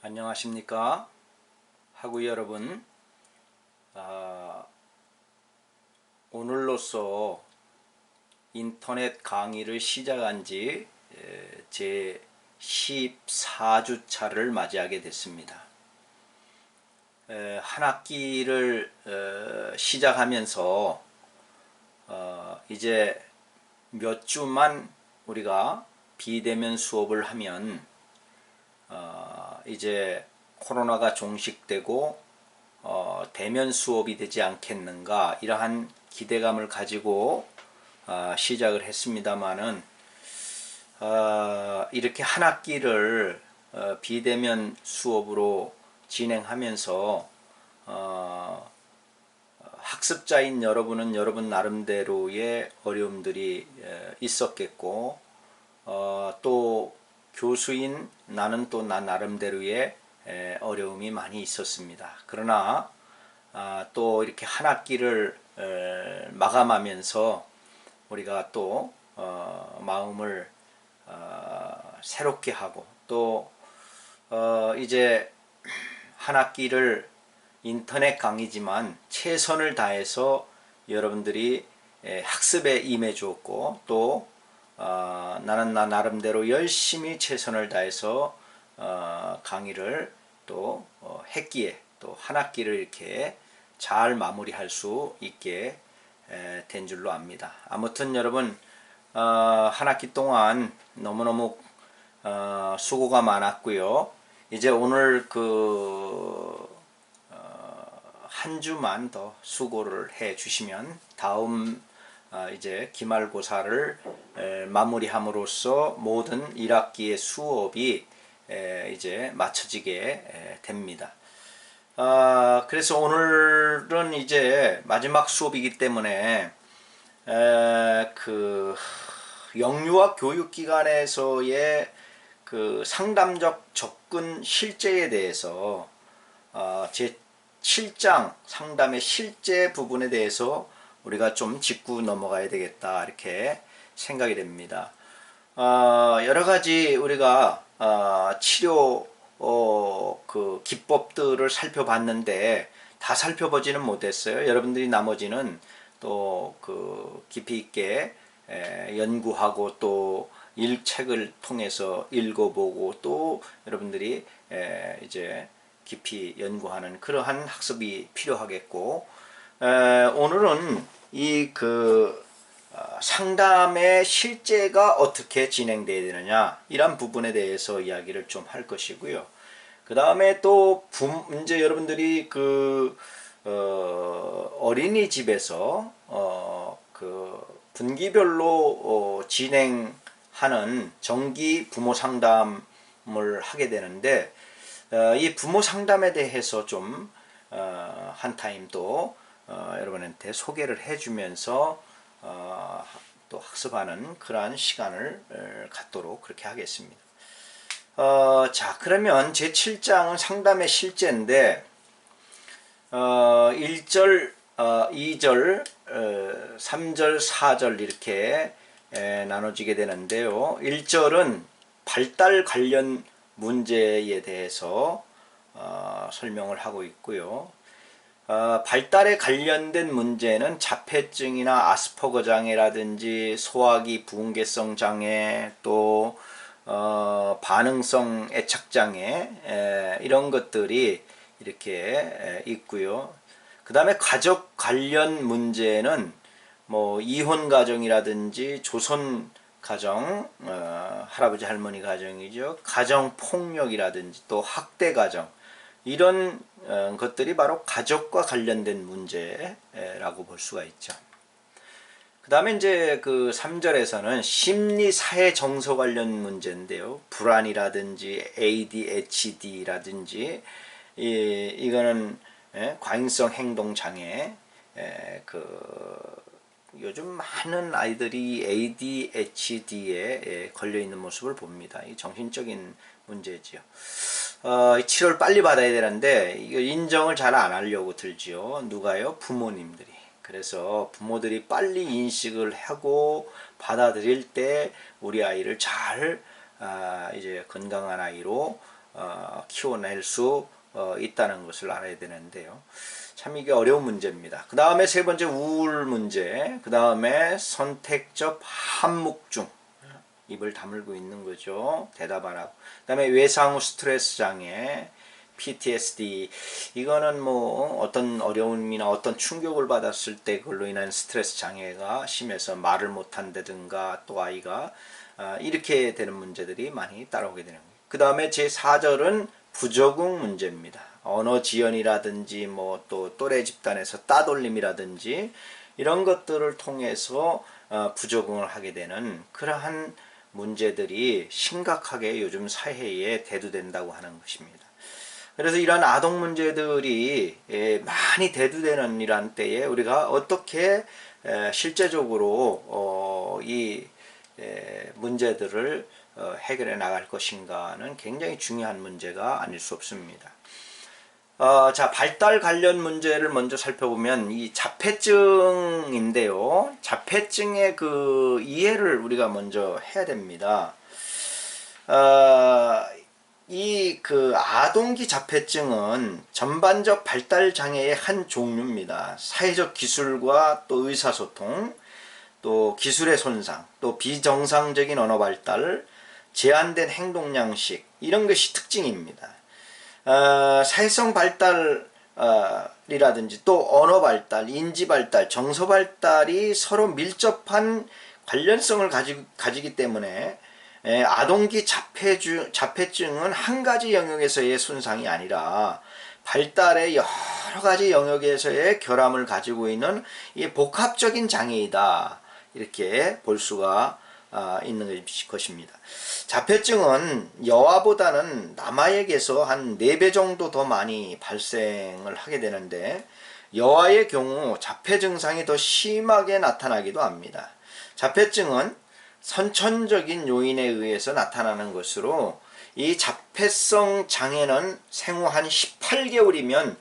안녕하십니까 학우 여러분. 오늘로써 인터넷 강의를 시작한 지 제 14주차를 맞이하게 됐습니다. 한 학기를 시작하면서 이제 몇 주만 우리가 비대면 수업을 하면 이제 코로나가 종식되고 대면 수업이 되지 않겠는가, 이러한 기대감을 가지고 시작을 했습니다마는 이렇게 한 학기를 비대면 수업으로 진행하면서 학습자인 여러분은 여러분 나름대로의 어려움들이 있었겠고, 또 교수인 나는 또 나 나름대로의 어려움이 많이 있었습니다. 그러나 또 이렇게 한 학기를 마감하면서 우리가 또 마음을 새롭게 하고, 또 이제 한 학기를 인터넷 강의지만 최선을 다해서 여러분들이 학습에 임해 주었고, 또 나는 나 나름대로 열심히 최선을 다해서 강의를 또 했기에 또 한 학기를 이렇게 잘 마무리할 수 있게 된 줄로 압니다. 아무튼 여러분, 한 학기 동안 너무너무 수고가 많았고요. 이제 오늘 한 주만 더 수고를 해 주시면 다음 이제 기말고사를 마무리함으로써 모든 1학기의 수업이 이제 마쳐지게 됩니다. 그래서 오늘은 이제 마지막 수업이기 때문에 영유아 교육기관에서의 상담적 접근 실제에 대해서 제 7장 상담의 실제 부분에 대해서 우리가 좀 짚고 넘어가야 되겠다, 이렇게 생각이 됩니다. 여러 가지 우리가 치료 기법들을 살펴봤는데 다 살펴보지는 못했어요. 여러분들이 나머지는 또 깊이 있게 연구하고 또 책을 통해서 읽어보고, 또 여러분들이 이제 깊이 연구하는 그러한 학습이 필요하겠고, 오늘은 이 상담의 실제가 어떻게 진행되어야 되느냐, 이런 부분에 대해서 이야기를 좀 할 것이고요. 그 다음에 또 이제 여러분들이 어린이집에서 분기별로 진행하는 정기 부모 상담을 하게 되는데, 이 부모 상담에 대해서 좀 한 타임 또 여러분한테 소개를 해주면서 또 학습하는 그러한 시간을 갖도록 그렇게 하겠습니다. 자, 그러면 제 7장은 상담의 실제인데 1절, 2절, 3절, 4절 이렇게 나눠지게 되는데요. 1절은 발달 관련 문제에 대해서 설명을 하고 있고요. 발달에 관련된 문제는 자폐증이나 아스퍼거 장애라든지 소화기 부흥계성 장애, 또 반응성 애착 장애, 이런 것들이 이렇게 있고요. 그 다음에 가족 관련 문제는 뭐 이혼 가정이라든지 조선 가정, 할아버지 할머니 가정이죠. 가정 폭력이라든지 또 학대 가정, 이런 것들이 바로 가족과 관련된 문제라고 볼 수가 있죠. 그 다음에 이제 3절에서는 심리 사회 정서 관련 문제인데요. 불안이라든지 ADHD라든지 이거는 과잉성 행동 장애, 요즘 많은 아이들이 ADHD에 걸려 있는 모습을 봅니다. 이 정신적인 문제지요. 치료를 빨리 받아야 되는데 이거 인정을 잘 안 하려고 들지요. 누가요? 부모님들이. 그래서 부모들이 빨리 인식을 하고 받아들일 때 우리 아이를 잘 이제 건강한 아이로 키워낼 수 있다는 것을 알아야 되는데요. 참 이게 어려운 문제입니다. 그 다음에 세 번째 우울 문제, 그 다음에 선택적 함묵증, 입을 다물고 있는 거죠. 대답 안 하고. 그 다음에 외상 후 스트레스 장애, PTSD. 이거는 뭐 어떤 어려움이나 어떤 충격을 받았을 때 그걸로 인한 스트레스 장애가 심해서 말을 못한다든가 또 아이가 이렇게 되는 문제들이 많이 따라오게 되는 거예요. 그 다음에 제4절은 부적응 문제입니다. 언어 지연이라든지 뭐 또 또래 집단에서 따돌림이라든지 이런 것들을 통해서 부적응을 하게 되는 그러한 문제들이 심각하게 요즘 사회에 대두된다고 하는 것입니다. 그래서 이런 아동 문제들이 많이 대두되는 이런 때에 우리가 어떻게 실제적으로 이 문제들을 해결해 나갈 것인가는 굉장히 중요한 문제가 아닐 수 없습니다. 자, 발달 관련 문제를 먼저 살펴보면 이 자폐증인데요. 자폐증의 그 이해를 우리가 먼저 해야 됩니다. 이 그 아동기 자폐증은 전반적 발달 장애의 한 종류입니다. 사회적 기술과 또 의사소통, 또 기술의 손상, 또 비정상적인 언어 발달, 제한된 행동 양식 이런 것이 특징입니다. 사회성 발달이라든지 또 언어 발달, 인지 발달, 정서 발달이 서로 밀접한 관련성을 가지기 때문에 아동기 자폐증은 한 가지 영역에서의 손상이 아니라 발달의 여러 가지 영역에서의 결함을 가지고 있는 이 복합적인 장애이다. 이렇게 볼 수가 있는 것입니다. 자폐증은 여아보다는 남아에게서 한 4배 정도 더 많이 발생을 하게 되는데 여아의 경우 자폐 증상이 더 심하게 나타나기도 합니다. 자폐증은 선천적인 요인에 의해서 나타나는 것으로 이 자폐성 장애는 생후 한 18개월이면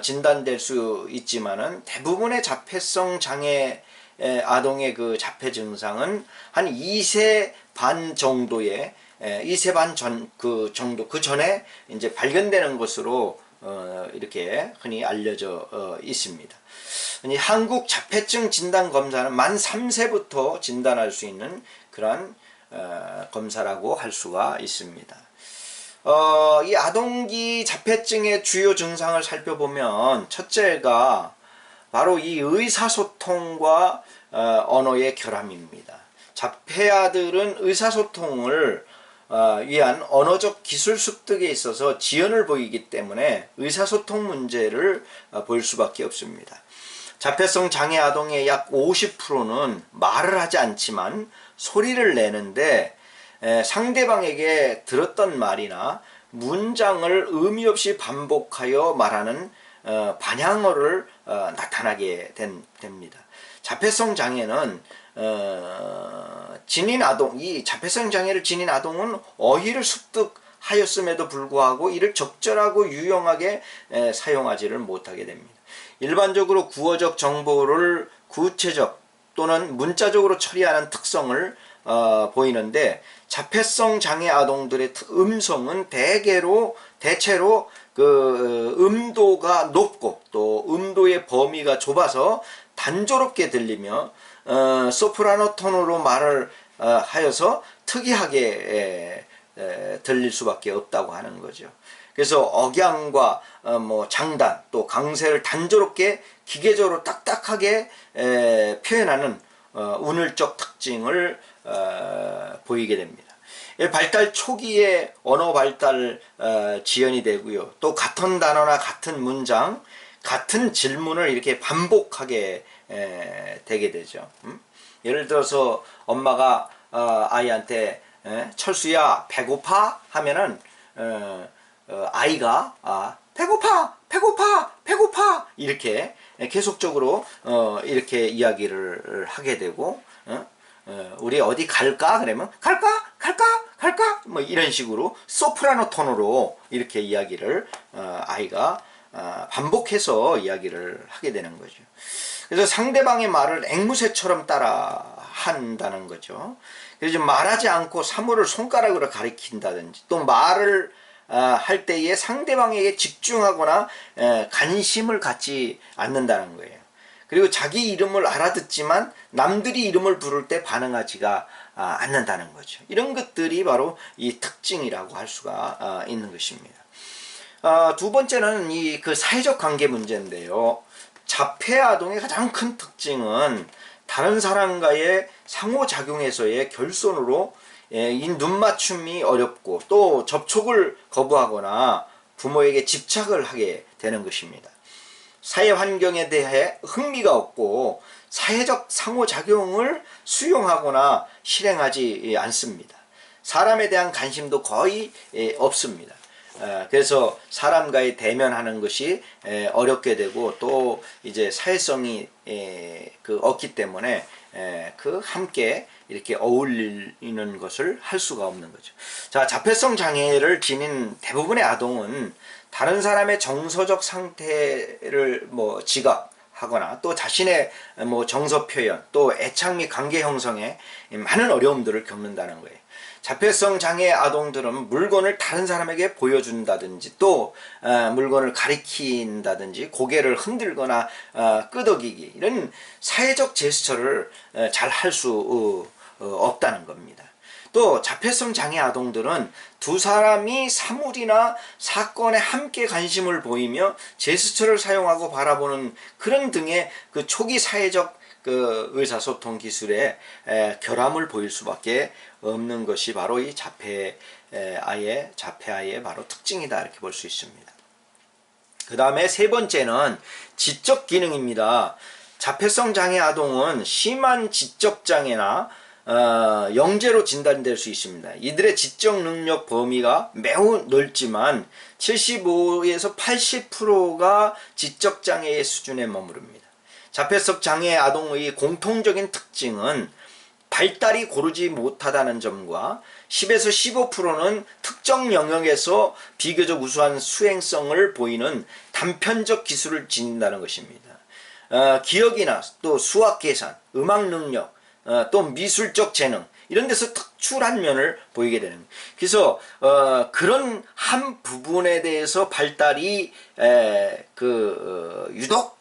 진단될 수 있지만은 대부분의 자폐성 장애 아동의 그 자폐 증상은 한 2세 반 정도의 2세 반 정도 그 전에 이제 발견되는 것으로 이렇게 흔히 알려져 있습니다. 한국 자폐증 진단 검사는 만 3세부터 진단할 수 있는 그러한 검사라고 할 수가 있습니다. 이 아동기 자폐증의 주요 증상을 살펴보면 첫째가 바로 이 의사소통과 언어의 결함입니다. 자폐아들은 의사소통을 위한 언어적 기술 습득에 있어서 지연을 보이기 때문에 의사소통 문제를 볼 수밖에 없습니다. 자폐성 장애 아동의 약 50%는 말을 하지 않지만 소리를 내는데 상대방에게 들었던 말이나 문장을 의미 없이 반복하여 말하는 반향어를 나타나게 됩니다. 자폐성 장애는 지닌 아동, 이 자폐성 장애를 지닌 아동은 어휘를 습득하였음에도 불구하고 이를 적절하고 유용하게 사용하지를 못하게 됩니다. 일반적으로 구어적 정보를 구체적 또는 문자적으로 처리하는 특성을 보이는데 자폐성 장애 아동들의 음성은 대체로 그 음도가 높고 또 음도의 범위가 좁아서 단조롭게 들리며 소프라노 톤으로 말을 하여서 특이하게 들릴 수밖에 없다고 하는 거죠. 그래서 억양과 뭐 장단 또 강세를 단조롭게 기계적으로 딱딱하게 표현하는 운율적 특징을 보이게 됩니다. 발달 초기에 언어 발달 지연이 되고요. 또 같은 단어나 같은 문장, 같은 질문을 이렇게 반복하게 되게 되죠. 예를 들어서 엄마가 아이한테 철수야 배고파 하면은 아이가 배고파 배고파 배고파 이렇게 계속적으로 이렇게 이야기를 하게 되고 우리 어디 갈까 그러면 갈까 뭐 이런 식으로 소프라노 톤으로 이렇게 이야기를 아이가 반복해서 이야기를 하게 되는 거죠. 그래서 상대방의 말을 앵무새처럼 따라 한다는 거죠. 그래서 말하지 않고 사물을 손가락으로 가리킨다든지 또 말을 할 때에 상대방에게 집중하거나 관심을 갖지 않는다는 거예요. 그리고 자기 이름을 알아듣지만 남들이 이름을 부를 때 반응하지가 않는다는 거죠. 이런 것들이 바로 이 특징이라고 할 수가 있는 것입니다. 두 번째는 이 그 사회적 관계 문제인데요. 자폐 아동의 가장 큰 특징은 다른 사람과의 상호작용에서의 결손으로 이 눈맞춤이 어렵고 또 접촉을 거부하거나 부모에게 집착을 하게 되는 것입니다. 사회 환경에 대해 흥미가 없고 사회적 상호작용을 수용하거나 실행하지 않습니다. 사람에 대한 관심도 거의 없습니다. 그래서 사람과의 대면하는 것이 어렵게 되고 또 이제 사회성이 없기 때문에 함께 이렇게 어울리는 것을 할 수가 없는 거죠. 자, 자폐성 장애를 지닌 대부분의 아동은 다른 사람의 정서적 상태를 지각하거나 또 자신의 정서 표현 또 애착 및 관계 형성에 많은 어려움들을 겪는다는 거예요. 자폐성 장애 아동들은 물건을 다른 사람에게 보여준다든지 또 물건을 가리킨다든지 고개를 흔들거나 끄덕이기 이런 사회적 제스처를 잘 할 수 없다는 겁니다. 또 자폐성 장애 아동들은 두 사람이 사물이나 사건에 함께 관심을 보이며 제스처를 사용하고 바라보는 그런 등의 그 초기 사회적 의사소통 기술에 결함을 보일 수밖에 없는 것이 바로 이 자폐아이의 바로 특징이다 이렇게 볼 수 있습니다. 그 다음에 세 번째는 지적 기능입니다. 자폐성 장애 아동은 심한 지적 장애나 영재로 진단될 수 있습니다. 이들의 지적 능력 범위가 매우 넓지만 75에서 80%가 지적 장애의 수준에 머무릅니다. 자폐성 장애 아동의 공통적인 특징은 발달이 고르지 못하다는 점과 10에서 15%는 특정 영역에서 비교적 우수한 수행성을 보이는 단편적 기술을 지닌다는 것입니다. 기억이나 또 수학 계산, 음악 능력, 또 미술적 재능 이런 데서 특출한 면을 보이게 되는 그래서 그런 한 부분에 대해서 발달이 유독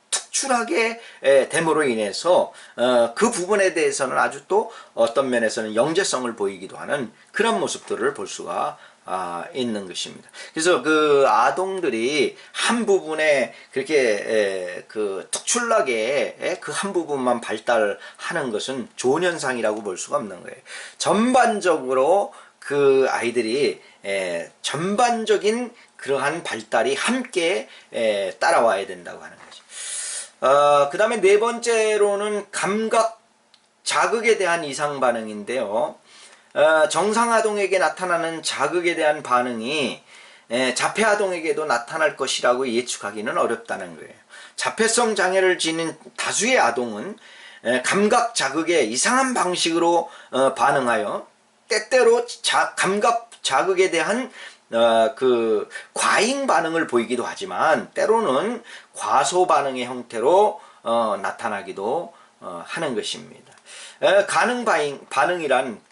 특출하게 됨으로 인해서 그 부분에 대해서는 아주 또 어떤 면에서는 영재성을 보이기도 하는 그런 모습들을 볼 수가 있는 것입니다. 그래서 그 아동들이 한 부분에 그렇게 특출나게 그 한 부분만 발달하는 것은 좋은 현상이라고 볼 수가 없는 거예요. 전반적으로 그 아이들이 전반적인 그러한 발달이 함께 따라와야 된다고 하는 거죠. 그 다음에 네 번째로는 감각 자극에 대한 이상 반응인데요. 정상 아동에게 나타나는 자극에 대한 반응이 자폐 아동에게도 나타날 것이라고 예측하기는 어렵다는 거예요. 자폐성 장애를 지닌 다수의 아동은 감각 자극에 이상한 방식으로 반응하여 때때로 감각 자극에 대한 과잉 반응을 보이기도 하지만 때로는 과소 반응의 형태로 나타나기도 하는 것입니다. 가능 반응이란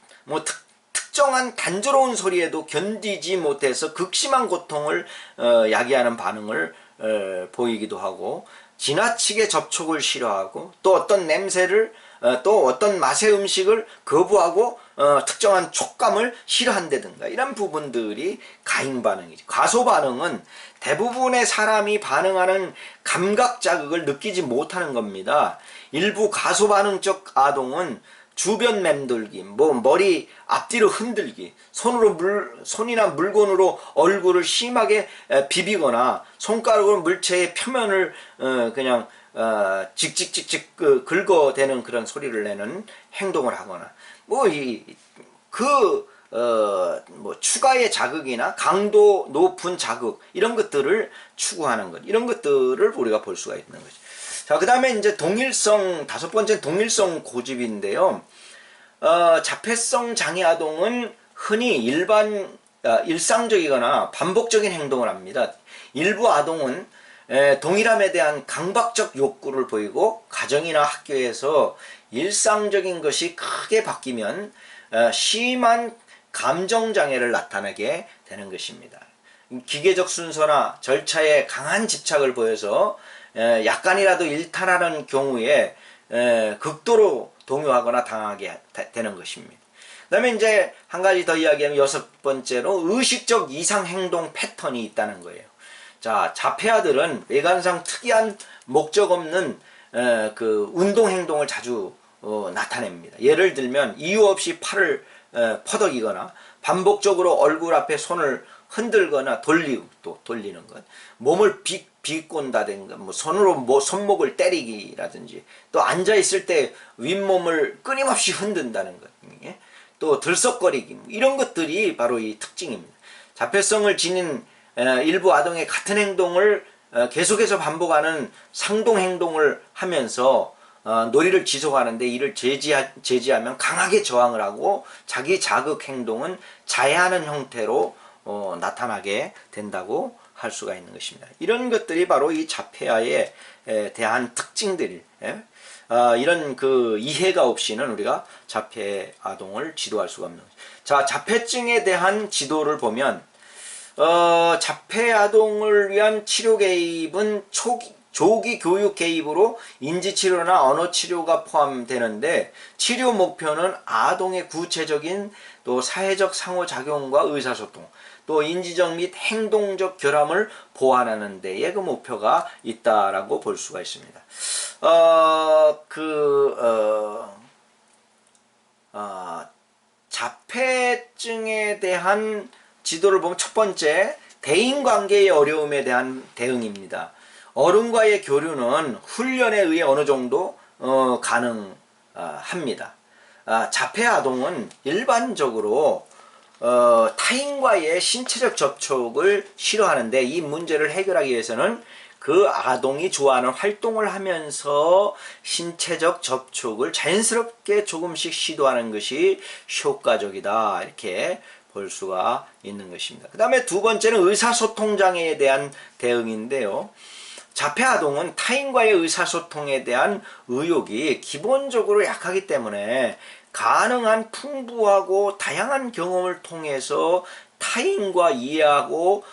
특정한 단조로운 소리에도 견디지 못해서 극심한 고통을 야기하는 반응을 보이기도 하고 지나치게 접촉을 싫어하고 또 어떤 냄새를 또 어떤 맛의 음식을 거부하고 특정한 촉감을 싫어한다든가 이런 부분들이 가잉 반응이죠. 과소 반응은 대부분의 사람이 반응하는 감각 자극을 느끼지 못하는 겁니다. 일부 과소 반응적 아동은 주변 맴돌기, 머리 앞뒤로 흔들기, 손이나 물건으로 얼굴을 심하게 비비거나 손가락으로 물체의 표면을 그냥 직직직직 긁어대는 그런 소리를 내는 행동을 하거나 추가의 자극이나 강도 높은 자극 이런 것들을 추구하는 것 이런 것들을 우리가 볼 수가 있는 거죠. 자, 그 다음에 이제 다섯 번째 동일성 고집인데요. 자폐성 장애 아동은 흔히 일상적이거나 반복적인 행동을 합니다. 일부 아동은 동일함에 대한 강박적 욕구를 보이고 가정이나 학교에서 일상적인 것이 크게 바뀌면 심한 감정장애를 나타내게 되는 것입니다. 기계적 순서나 절차에 강한 집착을 보여서 약간이라도 일탈하는 경우에 극도로 동요하거나 당하게 되는 것입니다. 그 다음에 이제 한 가지 더 이야기하면 6번째로 의식적 이상 행동 패턴이 있다는 거예요. 자, 자폐아들은 외관상 특이한 목적 없는 그 운동 행동을 자주 나타냅니다. 예를 들면 이유 없이 팔을 퍼덕이거나 반복적으로 얼굴 앞에 손을 흔들거나 돌리는 것, 몸을 비꼰다든가, 뭐 손으로 손목을 때리기라든지, 또 앉아 있을 때 윗몸을 끊임없이 흔든다는 것, 또 들썩거리기, 이런 것들이 바로 이 특징입니다. 자폐성을 지닌 일부 아동의 같은 행동을 계속해서 반복하는 상동 행동을 하면서 놀이를 지속하는데 이를 제지하면 강하게 저항을 하고 자기 자극 행동은 자해하는 형태로 나타나게 된다고 할 수가 있는 것입니다. 이런 것들이 바로 이 자폐아에 대한 특징들, 이런 그 이해가 없이는 우리가 자폐 아동을 지도할 수가 없는 거죠. 자, 자폐증에 대한 지도를 보면 자폐 아동을 위한 치료 개입은 조기 교육 개입으로 인지치료나 언어치료가 포함되는데, 치료 목표는 아동의 구체적인 또 사회적 상호작용과 의사소통, 또 인지적 및 행동적 결함을 보완하는 데에 그 목표가 있다라고 볼 수가 있습니다. 자폐증에 대한 지도를 보면 첫 번째, 대인관계의 어려움에 대한 대응입니다. 어른과의 교류는 훈련에 의해 어느 정도 가능합니다. 자폐 아동은 일반적으로 타인과의 신체적 접촉을 싫어하는데, 이 문제를 해결하기 위해서는 그 아동이 좋아하는 활동을 하면서 신체적 접촉을 자연스럽게 조금씩 시도하는 것이 효과적이다, 이렇게 볼 수가 있는 것입니다. 그 다음에 두 번째는 의사소통 장애에 대한 대응인데요. 자폐 아동은 타인과의 의사소통에 대한 의욕이 기본적으로 약하기 때문에 가능한 풍부하고 다양한 경험을 통해서 타인과 이해하고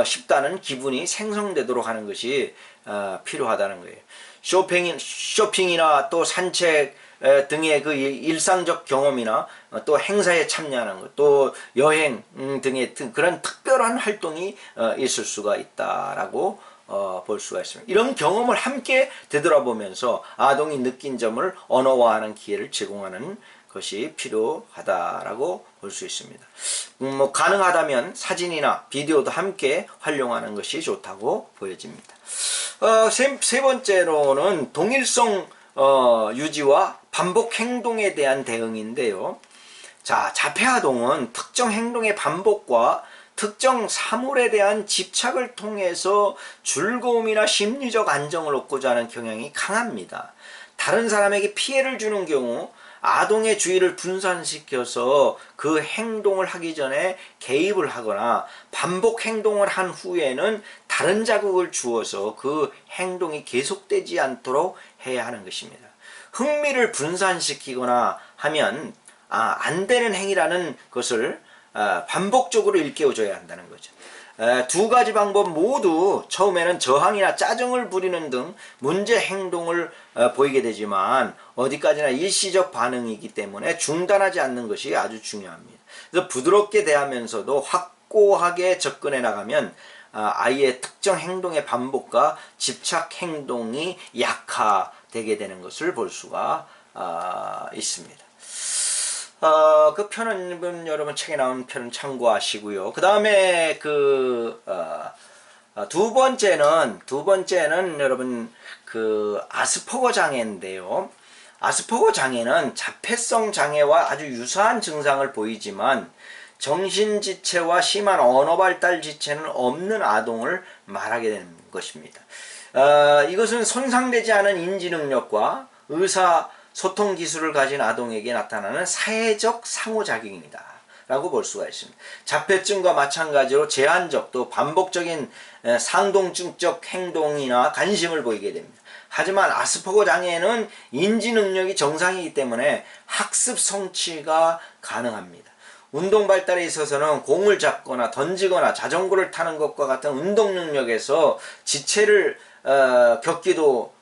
싶다는 기분이 생성되도록 하는 것이 필요하다는 거예요. 쇼핑이나 또 산책 등의 그 일상적 경험이나 또 행사에 참여하는 것, 또 여행 등의 그런 특별한 활동이 있을 수가 있다라고 볼 수가 있습니다. 이런 경험을 함께 되돌아보면서 아동이 느낀 점을 언어화하는 기회를 제공하는 것이 필요하다라고 볼 수 있습니다. 뭐 가능하다면 사진이나 비디오도 함께 활용하는 것이 좋다고 보여집니다. 세 번째로는 동일성 유지와 반복 행동에 대한 대응인데요. 자, 자폐 아동은 특정 행동의 반복과 특정 사물에 대한 집착을 통해서 즐거움이나 심리적 안정을 얻고자 하는 경향이 강합니다. 다른 사람에게 피해를 주는 경우 아동의 주의를 분산시켜서 그 행동을 하기 전에 개입을 하거나 반복 행동을 한 후에는 다른 자극을 주어서 그 행동이 계속되지 않도록 해야 하는 것입니다. 흥미를 분산시키거나 하면 안 되는 행위라는 것을 반복적으로 일깨워줘야 한다는 거죠. 두 가지 방법 모두 처음에는 저항이나 짜증을 부리는 등 문제 행동을 보이게 되지만 어디까지나 일시적 반응이기 때문에 중단하지 않는 것이 아주 중요합니다. 그래서 부드럽게 대하면서도 확고하게 접근해 나가면 아이의 특정 행동의 반복과 집착 행동이 약화되게 되는 것을 볼 수가 있습니다. 그 편은 여러분 책에 나온 편은 참고하시고요. 그 다음에 두 번째는 여러분 아스퍼거 장애인데요. 아스퍼거 장애는 자폐성 장애와 아주 유사한 증상을 보이지만 정신지체와 심한 언어발달 지체는 없는 아동을 말하게 되는 것입니다. 이것은 손상되지 않은 인지능력과 의사소통 기술을 가진 아동에게 나타나는 사회적 상호작용이다 라고 볼 수가 있습니다. 자폐증과 마찬가지로 제한적 또 반복적인 상동증적 행동이나 관심을 보이게 됩니다. 하지만 아스퍼거 장애는 인지능력이 정상이기 때문에 학습 성취가 가능합니다. 운동 발달에 있어서는 공을 잡거나 던지거나 자전거를 타는 것과 같은 운동 능력에서 지체를 겪기도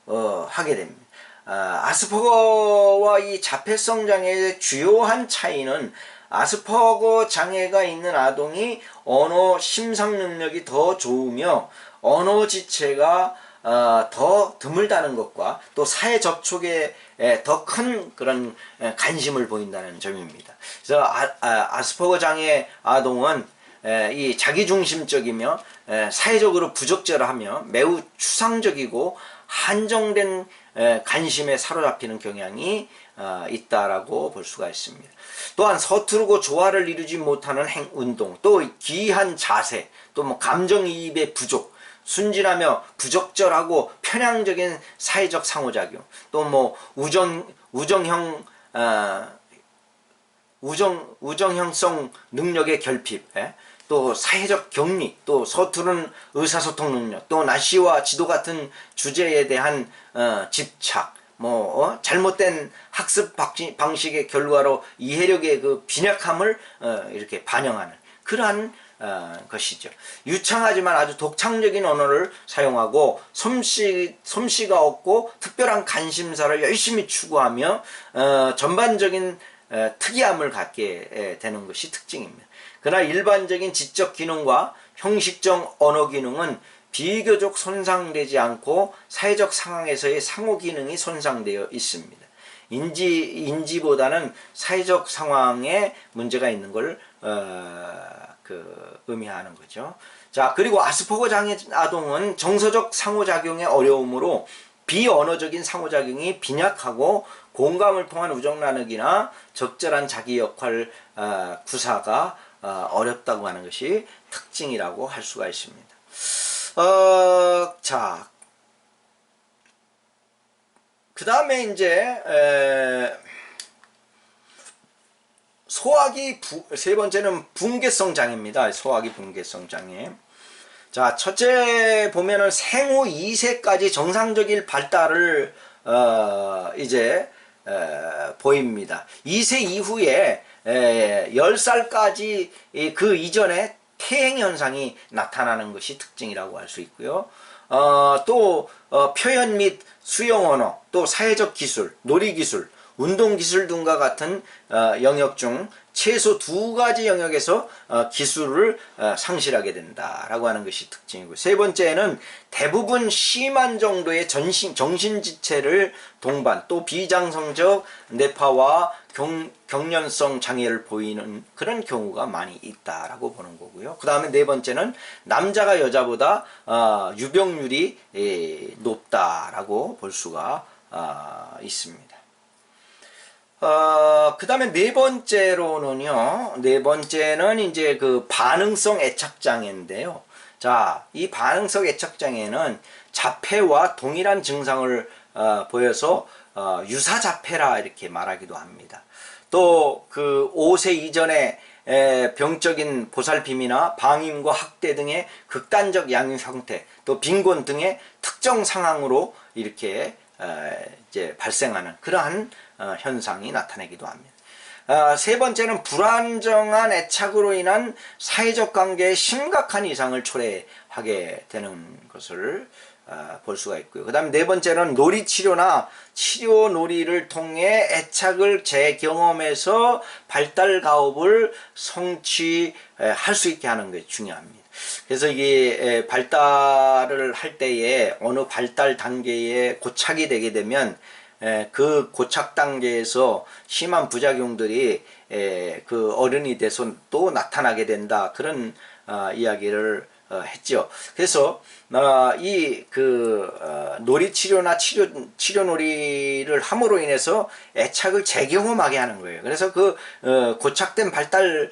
하게 됩니다. 아스퍼거와 이 자폐성 장애의 주요한 차이는 아스퍼거 장애가 있는 아동이 언어 심상 능력이 더 좋으며 언어 지체가 더 드물다는 것과 또 사회 접촉에 더 큰 그런 관심을 보인다는 점입니다. 그래서 아스퍼거 장애 아동은 이 자기중심적이며 사회적으로 부적절하며 매우 추상적이고 한정된 관심에 사로잡히는 경향이 있다라고 볼 수가 있습니다. 또한 서투르고 조화를 이루지 못하는 운동, 또 기이한 자세, 또 뭐 감정이입의 부족, 순진하며 부적절하고 편향적인 사회적 상호작용, 또 뭐 우정형성 능력의 결핍, 또 사회적 격리, 또 서투른 의사소통 능력, 또 날씨와 지도 같은 주제에 대한 집착, 잘못된 학습 방식의 결과로 이해력의 그 빈약함을 이렇게 반영하는 그러한 것이죠. 유창하지만 아주 독창적인 언어를 사용하고 솜씨가 없고 특별한 관심사를 열심히 추구하며 전반적인 특이함을 갖게 되는 것이 특징입니다. 그러나 일반적인 지적 기능과 형식적 언어 기능은 비교적 손상되지 않고 사회적 상황에서의 상호 기능이 손상되어 있습니다. 인지보다는 사회적 상황에 문제가 있는 걸 의미하는 거죠. 자, 그리고 아스퍼거 장애 아동은 정서적 상호작용의 어려움으로 비언어적인 상호작용이 빈약하고 공감을 통한 우정 나누기나 적절한 자기 역할 구사가 어렵다고 하는 것이 특징이라고 할 수가 있습니다. 자, 그 다음에 이제 소화기 세 번째는 분개성 장애입니다. 소화기 분개성 장애. 자, 첫째 보면은 생후 2세까지 정상적인 발달을 이제 보입니다. 2세 이후에 10살까지 그 이전에 퇴행 현상이 나타나는 것이 특징이라고 할 수 있고요. 또 표현 및 수용 언어, 또 사회적 기술, 놀이 기술, 운동 기술 등과 같은 영역 중 최소 2가지 영역에서 기술을 상실하게 된다라고 하는 것이 특징이고, 세 번째는 대부분 심한 정도의 정신지체를 동반, 또 비장성적 뇌파와 경련성 장애를 보이는 그런 경우가 많이 있다라고 보는 거고요. 그 다음에 네 번째는 남자가 여자보다 유병률이 높다라고 볼 수가 있습니다. 그 다음에 네 번째는 이제 그 반응성 애착장애인데요. 자, 이 반응성 애착장애는 자폐와 동일한 증상을 보여서 유사자폐라 이렇게 말하기도 합니다. 또 그 5세 이전에 병적인 보살핌이나 방임과 학대 등의 극단적 양육 형태, 또 빈곤 등의 특정 상황으로 이렇게 이제 발생하는 그러한 현상이 나타나기도 합니다. 세 번째는 불안정한 애착으로 인한 사회적 관계에 심각한 이상을 초래하게 되는 것을 볼 수가 있고요. 그 다음에 네 번째는 놀이치료나 치료놀이를 통해 애착을 재경험해서 발달 가업을 성취할 수 있게 하는 것이 중요합니다. 그래서 이게 발달을 할 때에 어느 발달 단계에 고착이 되게 되면 그 고착 단계에서 심한 부작용들이 그 어른이 돼서 또 나타나게 된다, 그런 이야기를 했죠. 그래서 이 놀이치료나 치료놀이를 함으로 인해서 애착을 재경험하게 하는 거예요. 그래서 그 고착된 발달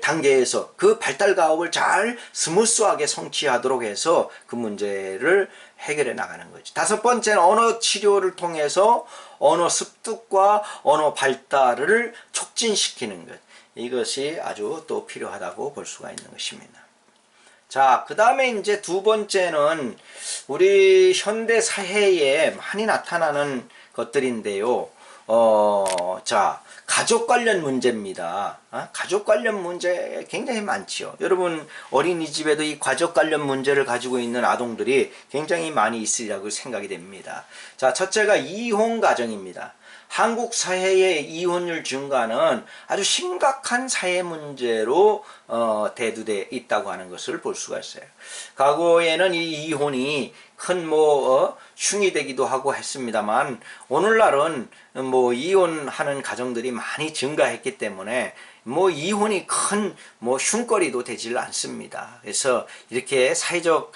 단계에서 그 발달 가업을 잘 스무스하게 성취하도록 해서 그 문제를 해결해 나가는 거죠. 다섯 번째는 언어 치료를 통해서 언어 습득과 언어 발달을 촉진시키는 것, 이것이 아주 또 필요하다고 볼 수가 있는 것입니다. 자, 그 다음에 이제 두 번째는 우리 현대 사회에 많이 나타나는 것들인데요. 자, 가족 관련 문제입니다. 가족 관련 문제 굉장히 많지요. 여러분 어린이집에도 이 가족 관련 문제를 가지고 있는 아동들이 굉장히 많이 있으리라고 생각이 됩니다. 자, 첫째가 이혼 가정입니다. 한국 사회의 이혼율 증가는 아주 심각한 사회 문제로 대두되어 있다고 하는 것을 볼 수가 있어요. 과거에는 이 이혼이 큰 흉이 되기도 하고 했습니다만 오늘날은 이혼하는 가정들이 많이 증가했기 때문에 이혼이 큰 흉거리도 되질 않습니다. 그래서 이렇게 사회적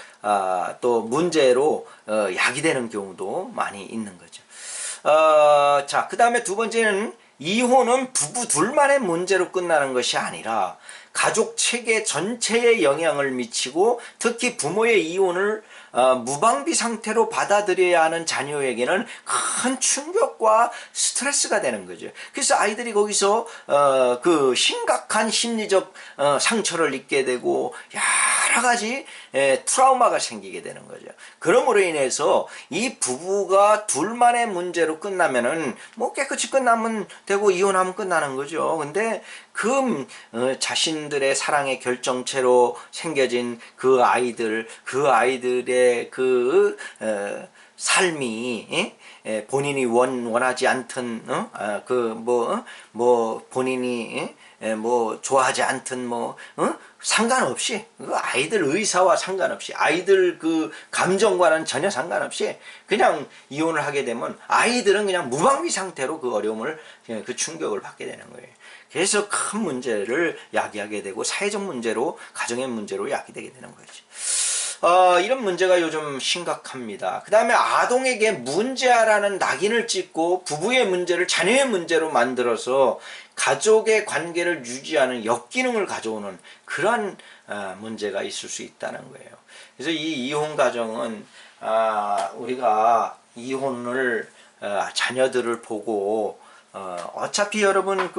또 문제로 야기되는 경우도 많이 있는 거죠. 자, 그 다음에 두 번째는 이혼은 부부 둘만의 문제로 끝나는 것이 아니라 가족 체계 전체에 영향을 미치고 특히 부모의 이혼을 무방비 상태로 받아들여야 하는 자녀에게는 큰 충격과 스트레스가 되는 거죠. 그래서 아이들이 거기서 그 심각한 심리적 상처를 입게 되고 여러 가지 트라우마가 생기게 되는 거죠. 그러므로 인해서 이 부부가 둘만의 문제로 끝나면은 깨끗이 끝나면 되고 이혼하면 끝나는 거죠. 근데 그 자신들의 사랑의 결정체로 생겨진 그 아이들의 그 삶이 본인이 원하지 않던 본인이 좋아하지 않던 상관없이 그 아이들 의사와 상관없이 아이들 그 감정과는 전혀 상관없이 그냥 이혼을 하게 되면 아이들은 그냥 무방비 상태로 그 어려움을 그 충격을 받게 되는 거예요. 그래서 큰 문제를 야기하게 되고 사회적 문제로 가정의 문제로 야기되게 되는 거죠. 이런 문제가 요즘 심각합니다. 그 다음에 아동에게 문제아라는 낙인을 찍고 부부의 문제를 자녀의 문제로 만들어서 가족의 관계를 유지하는 역기능을 가져오는 그런 문제가 있을 수 있다는 거예요. 그래서 이 이혼 가정은 우리가 이혼을 자녀들을 보고 어차피 여러분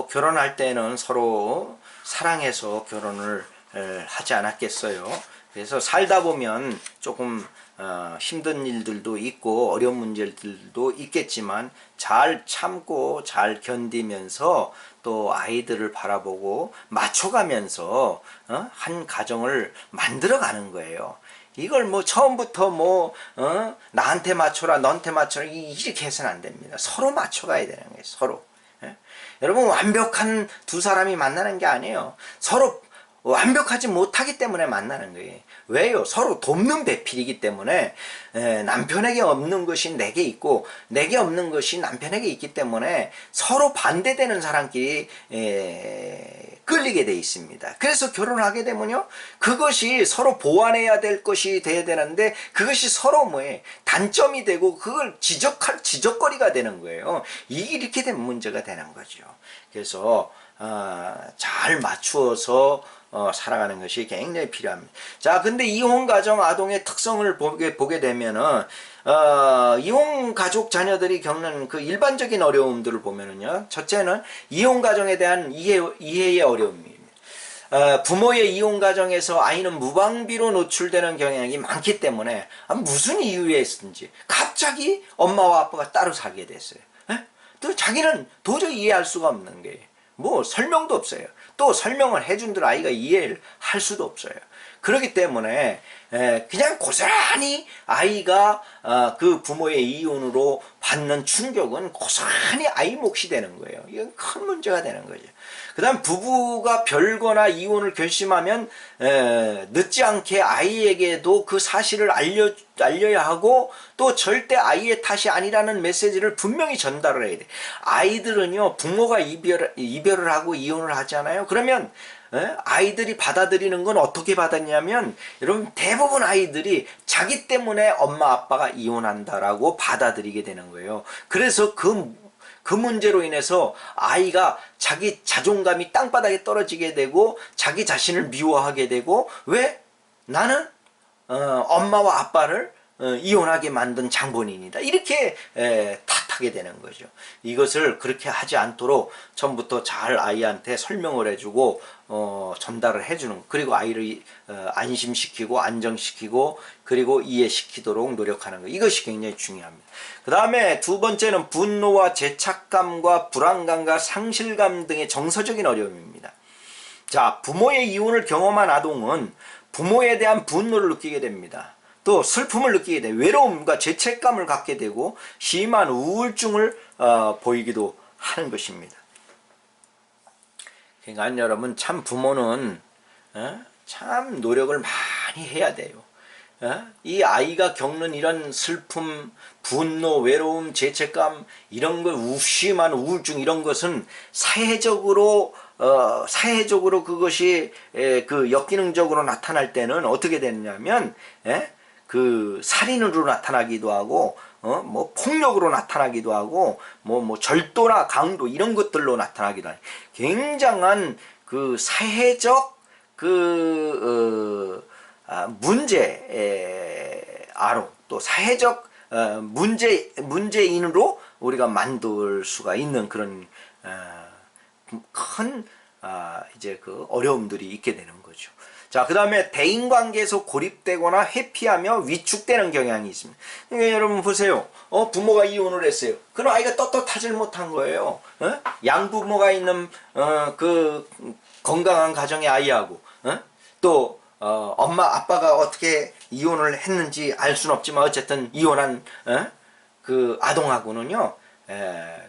결혼할 때는 서로 사랑해서 결혼을 하지 않았겠어요. 그래서 살다 보면 조금 힘든 일들도 있고 어려운 문제들도 있겠지만 잘 참고 잘 견디면서 또 아이들을 바라보고 맞춰가면서 한 가정을 만들어가는 거예요. 이걸 처음부터 나한테 맞춰라 너한테 맞춰라 이렇게 해서는 안 됩니다. 서로 맞춰가야 되는 거예요. 서로. 여러분 완벽한 두 사람이 만나는 게 아니에요. 서로 완벽하지 못하기 때문에 만나는 거예요. 왜요? 서로 돕는 배필이기 때문에 남편에게 없는 것이 내게 있고 내게 없는 것이 남편에게 있기 때문에 서로 반대되는 사람끼리 끌리게 돼 있습니다. 그래서 결혼하게 되면요 그것이 서로 보완해야 될 것이 돼야 되는데 그것이 서로 단점이 되고 그걸 지적거리가 되는 거예요. 이렇게 되면 문제가 되는 거죠. 그래서 잘 맞추어서 살아가는 것이 굉장히 필요합니다. 자, 근데 이혼 가정 아동의 특성을 보게 되면은 이혼 가족 자녀들이 겪는 그 일반적인 어려움들을 보면은요, 첫째는 이혼 가정에 대한 이해의 어려움입니다. 부모의 이혼 가정에서 아이는 무방비로 노출되는 경향이 많기 때문에 무슨 이유에서든지 갑자기 엄마와 아빠가 따로 살게 됐어요. 또 자기는 도저히 이해할 수가 없는 게 설명도 없어요. 또 설명을 해준들 아이가 이해를 할 수도 없어요. 그렇기 때문에 그냥 고스란히 아이가 그 부모의 이혼으로 받는 충격은 고스란히 아이 몫이 되는 거예요. 이건 큰 문제가 되는 거죠. 그 다음 부부가 별거나 이혼을 결심하면 늦지 않게 아이에게도 그 사실을 알려야 하고 또 절대 아이의 탓이 아니라는 메시지를 분명히 전달을 해야 돼. 아이들은요 부모가 이별을 하고 이혼을 하잖아요. 그러면 아이들이 받아들이는 건 어떻게 받았냐면 여러분 대부분 아이들이 자기 때문에 엄마 아빠가 이혼한다라고 받아들이게 되는 거예요. 그래서 그 문제로 인해서 아이가 자기 자존감이 땅바닥에 떨어지게 되고 자기 자신을 미워하게 되고 왜? 나는 엄마와 아빠를 이혼하게 만든 장본인이다. 이렇게 탓하게 하게 되는 거죠. 이것을 그렇게 하지 않도록 처음부터 잘 아이한테 설명을 해주고 전달을 해주는, 그리고 아이를 안심시키고 안정시키고 그리고 이해시키도록 노력하는 거, 이것이 굉장히 중요합니다. 그 다음에 두 번째는 분노와 죄책감과 불안감과 상실감 등의 정서적인 어려움입니다. 자, 부모의 이혼을 경험한 아동은 부모에 대한 분노를 느끼게 됩니다. 또 슬픔을 느끼게 돼요. 외로움과 죄책감을 갖게 되고 심한 우울증을 보이기도 하는 것입니다. 그러니까 여러분, 참 부모는 참 노력을 많이 해야 돼요. 이 아이가 겪는 이런 슬픔, 분노, 외로움, 죄책감, 이런 걸, 심한 우울증, 이런 것은 사회적으로 그것이 그 역기능적으로 나타날 때는 어떻게 되느냐면 그 살인으로 나타나기도 하고 뭐 폭력으로 나타나기도 하고 뭐 절도나 강도, 이런 것들로 나타나기도 하고, 굉장한 그 사회적 문제아로, 또 사회적 문제인으로 우리가 만들 수가 있는 그런 큰 이제 그 어려움들이 있게 되는 거죠. 자, 그 다음에 대인관계에서 고립되거나 회피하며 위축되는 경향이 있습니다. 그러니까 여러분 보세요. 부모가 이혼을 했어요. 그럼 아이가 떳떳하지 못한 거예요. 양부모가 있는 그 건강한 가정의 아이하고 또 엄마 아빠가 어떻게 이혼을 했는지 알 수는 없지만 어쨌든 이혼한 그 아동하고는요,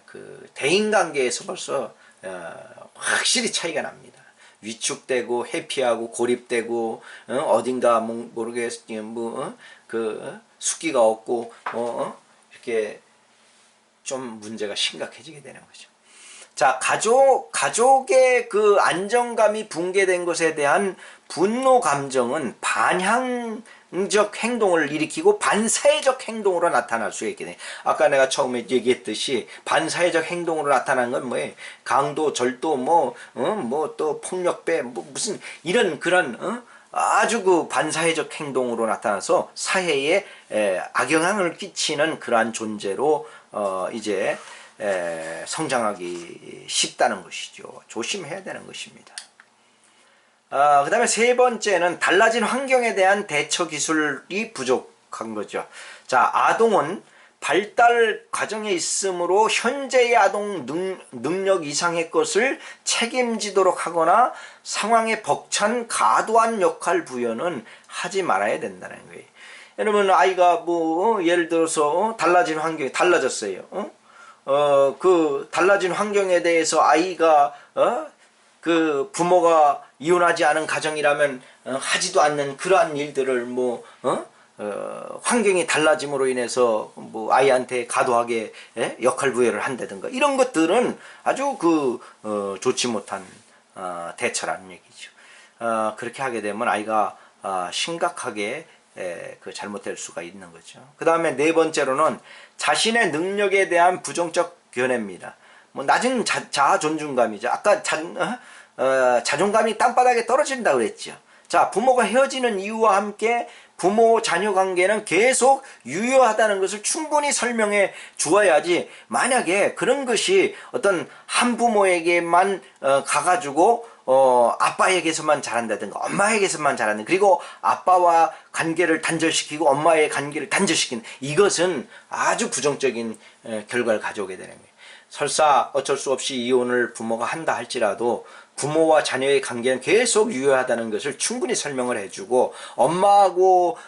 그 대인관계에서 벌써 확실히 차이가 납니다. 위축되고 회피하고 고립되고 어딘가 모르겠 그 숙기가 없고 이렇게 좀 문제가 심각해지게 되는 거죠. 자, 가족의 그 안정감이 붕괴된 것에 대한 분노 감정은 반향적 행동을 일으키고 반사회적 행동으로 나타날 수 있게 돼. 아까 내가 처음에 얘기했듯이 반사회적 행동으로 나타나는 건 뭐예요? 강도, 절도, 뭐 또 폭력배, 뭐 무슨 이런 그런 아주 그 반사회적 행동으로 나타나서 사회에 악영향을 끼치는 그러한 존재로 이제 성장하기 쉽다는 것이죠. 조심해야 되는 것입니다. 그 다음에 세 번째는 달라진 환경에 대한 대처 기술이 부족한 거죠. 자, 아동은 발달 과정에 있으므로 현재의 아동 능력 이상의 것을 책임지도록 하거나 상황에 벅찬 과도한 역할 부여는 하지 말아야 된다는 거예요. 여러분, 아이가 뭐 예를 들어서 달라진 환경이 달라졌어요. 그 달라진 환경에 대해서 아이가 그 부모가 이혼하지 않은 가정이라면 하지도 않는 그러한 일들을 환경이 달라짐으로 인해서 뭐 아이한테 과도하게 역할 부여를 한다든가, 이런 것들은 아주 좋지 못한 대처라는 얘기죠. 그렇게 하게 되면 아이가 심각하게 그 잘못될 수가 있는 거죠. 그 다음에 네 번째로는 자신의 능력에 대한 부정적 견해입니다. 뭐 낮은 자아 존중감이죠. 아까 자존감이 땅바닥에 떨어진다고 그랬죠. 자, 부모가 헤어지는 이유와 함께 부모 자녀 관계는 계속 유효하다는 것을 충분히 설명해 주어야지, 만약에 그런 것이 어떤 한 부모에게만 가가지고 아빠에게서만 잘한다든가 엄마에게서만 잘하는, 그리고 아빠와 관계를 단절시키고 엄마의 관계를 단절시키는, 이것은 아주 부정적인 결과를 가져오게 되는 거예요. 설사 어쩔 수 없이 이혼을 부모가 한다 할지라도 부모와 자녀의 관계는 계속 유효하다는 것을 충분히 설명을 해주고, 엄마하고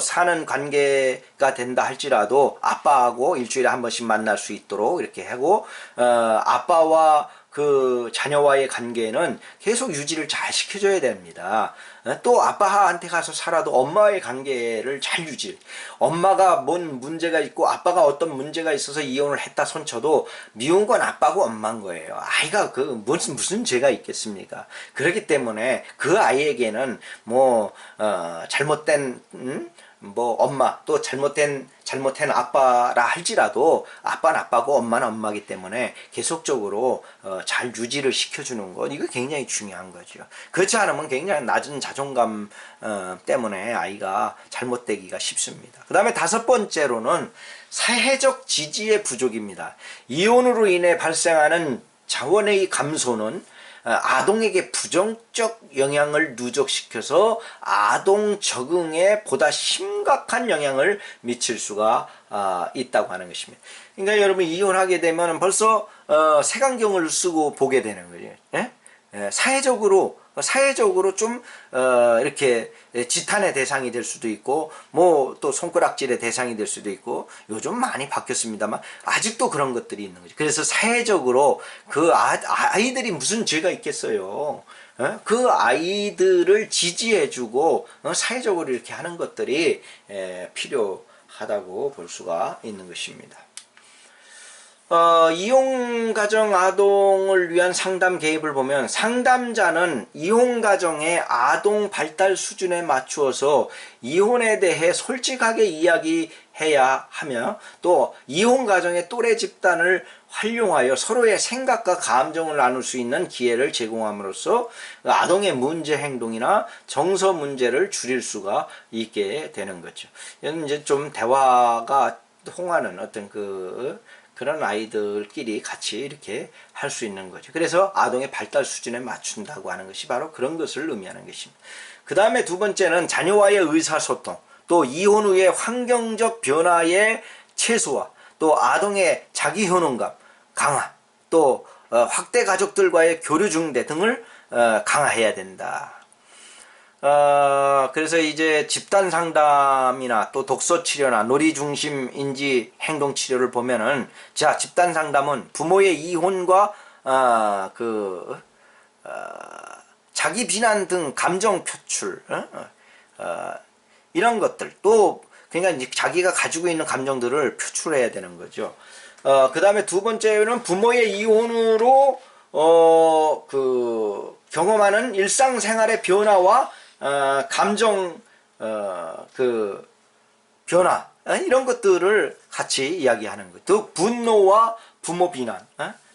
사는 관계가 된다 할지라도 아빠하고 일주일에 한 번씩 만날 수 있도록 이렇게 하고, 아빠와 그 자녀와의 관계는 계속 유지를 잘 시켜줘야 됩니다. 또 아빠한테 가서 살아도 엄마의 관계를 잘 유지. 엄마가 뭔 문제가 있고 아빠가 어떤 문제가 있어서 이혼을 했다 손쳐도 미운 건 아빠고 엄마인 거예요. 아이가 그 무슨 죄가 있겠습니까? 그렇기 때문에 그 아이에게는 뭐 잘못된 뭐 엄마 또 잘못된 아빠라 할지라도 아빠는 아빠고 엄마는 엄마기 때문에 계속적으로 잘 유지를 시켜주는 것, 이거 굉장히 중요한 거죠. 그렇지 않으면 굉장히 낮은 자존감 때문에 아이가 잘못되기가 쉽습니다. 그 다음에 다섯 번째로는 사회적 지지의 부족입니다. 이혼으로 인해 발생하는 자원의 감소는 아동에게 부정적 영향을 누적시켜서 아동 적응에 보다 심각한 영향을 미칠 수가 있다고 하는 것입니다. 그러니까 여러분, 이혼하게 되면 벌써 색안경을 쓰고 보게 되는 거예요. 예? 사회적으로 좀 이렇게 지탄의 대상이 될 수도 있고, 뭐 또 손가락질의 대상이 될 수도 있고, 요즘 많이 바뀌었습니다만 아직도 그런 것들이 있는 거죠. 그래서 사회적으로 그 아이들이 무슨 죄가 있겠어요. 그 아이들을 지지해주고 사회적으로 이렇게 하는 것들이 필요하다고 볼 수가 있는 것입니다. 이혼가정 아동을 위한 상담 개입을 보면, 상담자는 이혼가정의 아동 발달 수준에 맞추어서 이혼에 대해 솔직하게 이야기해야 하며, 또 이혼가정의 또래 집단을 활용하여 서로의 생각과 감정을 나눌 수 있는 기회를 제공함으로써 아동의 문제 행동이나 정서 문제를 줄일 수가 있게 되는 거죠. 이건 이제 좀 대화가 통하는 어떤 그런 아이들끼리 같이 이렇게 할 수 있는 거죠. 그래서 아동의 발달 수준에 맞춘다고 하는 것이 바로 그런 것을 의미하는 것입니다. 그 다음에 두 번째는 자녀와의 의사소통, 또 이혼 후의 환경적 변화의 최소화, 또 아동의 자기효능감 강화, 또 확대 가족들과의 교류 중대 등을 강화해야 된다. 그래서 이제 집단 상담이나 또 독서 치료나 놀이 중심 인지 행동 치료를 보면은, 자, 집단 상담은 부모의 이혼과 자기 비난 등 감정 표출, 이런 것들, 또 그러니까 자기가 가지고 있는 감정들을 표출해야 되는 거죠. 그 다음에 두 번째는 부모의 이혼으로 경험하는 일상생활의 변화와 감정 변화, 이런 것들을 같이 이야기하는 것. 또 분노와 부모 비난,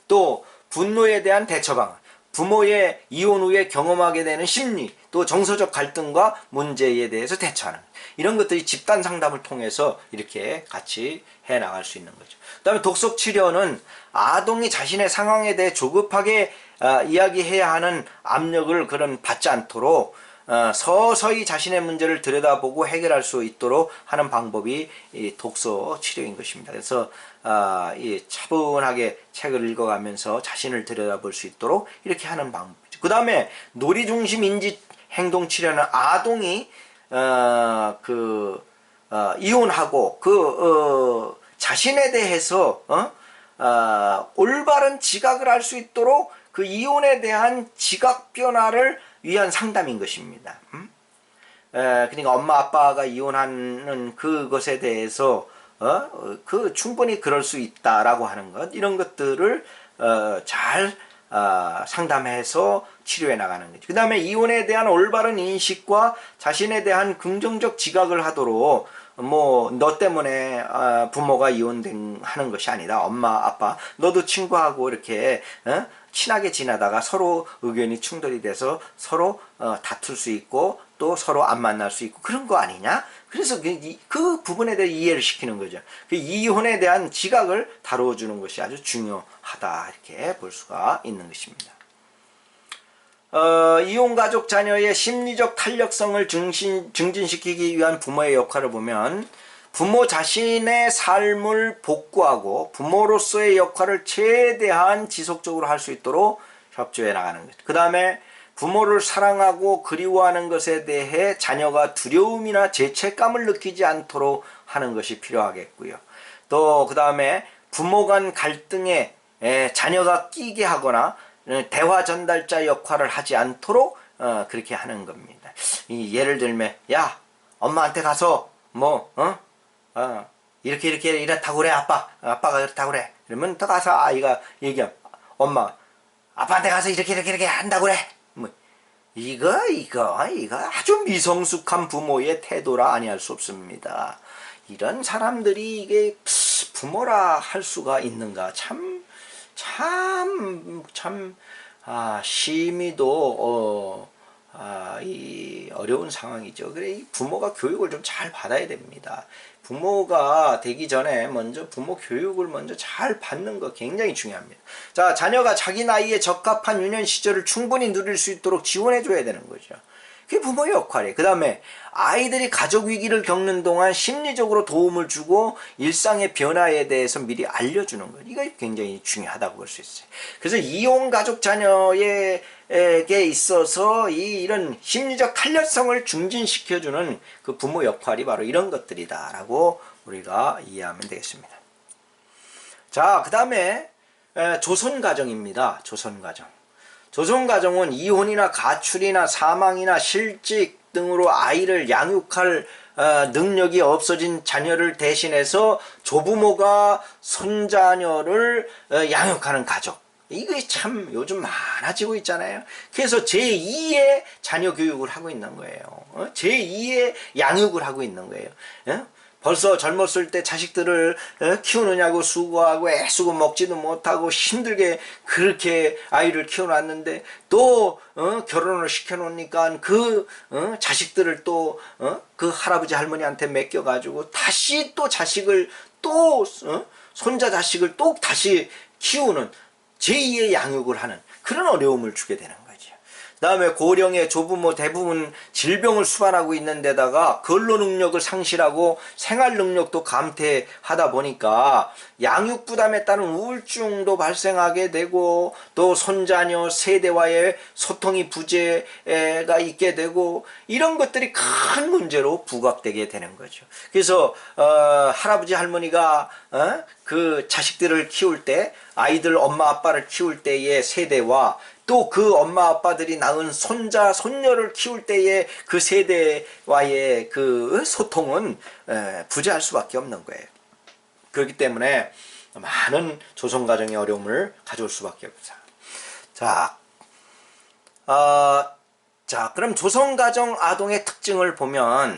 또 분노에 대한 대처 방안, 부모의 이혼 후에 경험하게 되는 심리, 또 정서적 갈등과 문제에 대해서 대처하는, 이런 것들이 집단 상담을 통해서 이렇게 같이 해 나갈 수 있는 거죠. 그 다음에 독서 치료는 아동이 자신의 상황에 대해 조급하게 이야기해야 하는 압력을 받지 않도록 서서히 자신의 문제를 들여다보고 해결할 수 있도록 하는 방법이 이 독서 치료인 것입니다. 그래서 차분하게 책을 읽어가면서 자신을 들여다볼 수 있도록 이렇게 하는 방법이죠. 그 다음에 놀이 중심 인지 행동 치료는 아동이 이혼하고 자신에 대해서 올바른 지각을 할 수 있도록 그 이혼에 대한 지각 변화를 위한 상담인 것입니다. 그러니까 엄마 아빠가 이혼하는 그것에 대해서 충분히 그럴 수 있다라고 하는 것, 이런 것들을 잘 상담해서 치료해 나가는 거죠. 그 다음에 이혼에 대한 올바른 인식과 자신에 대한 긍정적 지각을 하도록, 뭐 너 때문에 부모가 이혼하는 것이 아니다. 엄마 아빠 너도 친구하고 이렇게 친하게 지내다가 서로 의견이 충돌이 돼서 서로 다툴 수 있고 또 서로 안 만날 수 있고 그런 거 아니냐? 그래서 그 부분에 대해 이해를 시키는 거죠. 그 이혼에 대한 지각을 다뤄주는 것이 아주 중요하다, 이렇게 볼 수가 있는 것입니다. 이혼가족 자녀의 심리적 탄력성을 증진시키기 위한 부모의 역할을 보면, 부모 자신의 삶을 복구하고 부모로서의 역할을 최대한 지속적으로 할 수 있도록 협조해 나가는 것. 그 다음에 부모를 사랑하고 그리워하는 것에 대해 자녀가 두려움이나 죄책감을 느끼지 않도록 하는 것이 필요하겠고요. 또 그 다음에 부모 간 갈등에 자녀가 끼게 하거나 대화 전달자 역할을 하지 않도록 그렇게 하는 겁니다. 예를 들면, 야, 엄마한테 가서 이렇다고 그래. 아빠가 그렇다고 그래. 그러면 더 가서 아이가 얘기하면, 엄마 아빠한테 가서 이렇게 한다고 그래. 이거 아주 미성숙한 부모의 태도라 아니할 수 없습니다. 이런 사람들이 이게 부모라 할 수가 있는가? 심히도 이 어려운 상황이죠. 그래, 이 부모가 교육을 좀 잘 받아야 됩니다. 부모가 되기 전에 먼저 부모 교육을 먼저 잘 받는 거 굉장히 중요합니다. 자, 자녀가 자기 나이에 적합한 유년 시절을 충분히 누릴 수 있도록 지원해 줘야 되는 거죠. 그게 부모의 역할이에요. 그 다음에 아이들이 가족 위기를 겪는 동안 심리적으로 도움을 주고 일상의 변화에 대해서 미리 알려주는 것. 이거 굉장히 중요하다고 볼 수 있어요. 그래서 이혼 가족 자녀에게 있어서 이런 심리적 탄력성을 증진시켜주는 그 부모 역할이 바로 이런 것들이다라고 우리가 이해하면 되겠습니다. 자, 그 다음에 조선가정입니다. 조선가정. 조선가정은 이혼이나 가출이나 사망이나 실직 등으로 아이를 양육할 능력이 없어진 자녀를 대신해서 조부모가 손자녀를 양육하는 가족. 이게 참 요즘 많아지고 있잖아요. 그래서 제2의 자녀 교육을 하고 있는 거예요. 제2의 양육을 하고 있는 거예요. 벌써 젊었을 때 자식들을 키우느냐고 수고하고 애쓰고 먹지도 못하고 힘들게 그렇게 아이를 키워놨는데 또 결혼을 시켜놓으니까 그 자식들을 또 그 할아버지 할머니한테 맡겨가지고 다시 또 자식을 또 손자 자식을 또 다시 키우는 제2의 양육을 하는 그런 어려움을 주게 되는 거죠. 그 다음에 고령의 조부모 대부분 질병을 수반하고 있는 데다가 근로 능력을 상실하고 생활 능력도 감퇴하다 보니까 양육 부담에 따른 우울증도 발생하게 되고 또 손자녀 세대와의 소통이 부재가 있게 되고 이런 것들이 큰 문제로 부각되게 되는 거죠. 그래서 할아버지 할머니가 그 자식들을 키울 때 아이들 엄마 아빠를 키울 때의 세대와 또 그 엄마 아빠들이 낳은 손자 손녀를 키울 때의 그 세대와의 그 소통은 부재할 수밖에 없는 거예요. 그렇기 때문에 많은 조선가정의 어려움을 가져올 수밖에 없어요. 자, 그럼 조선가정 아동의 특징을 보면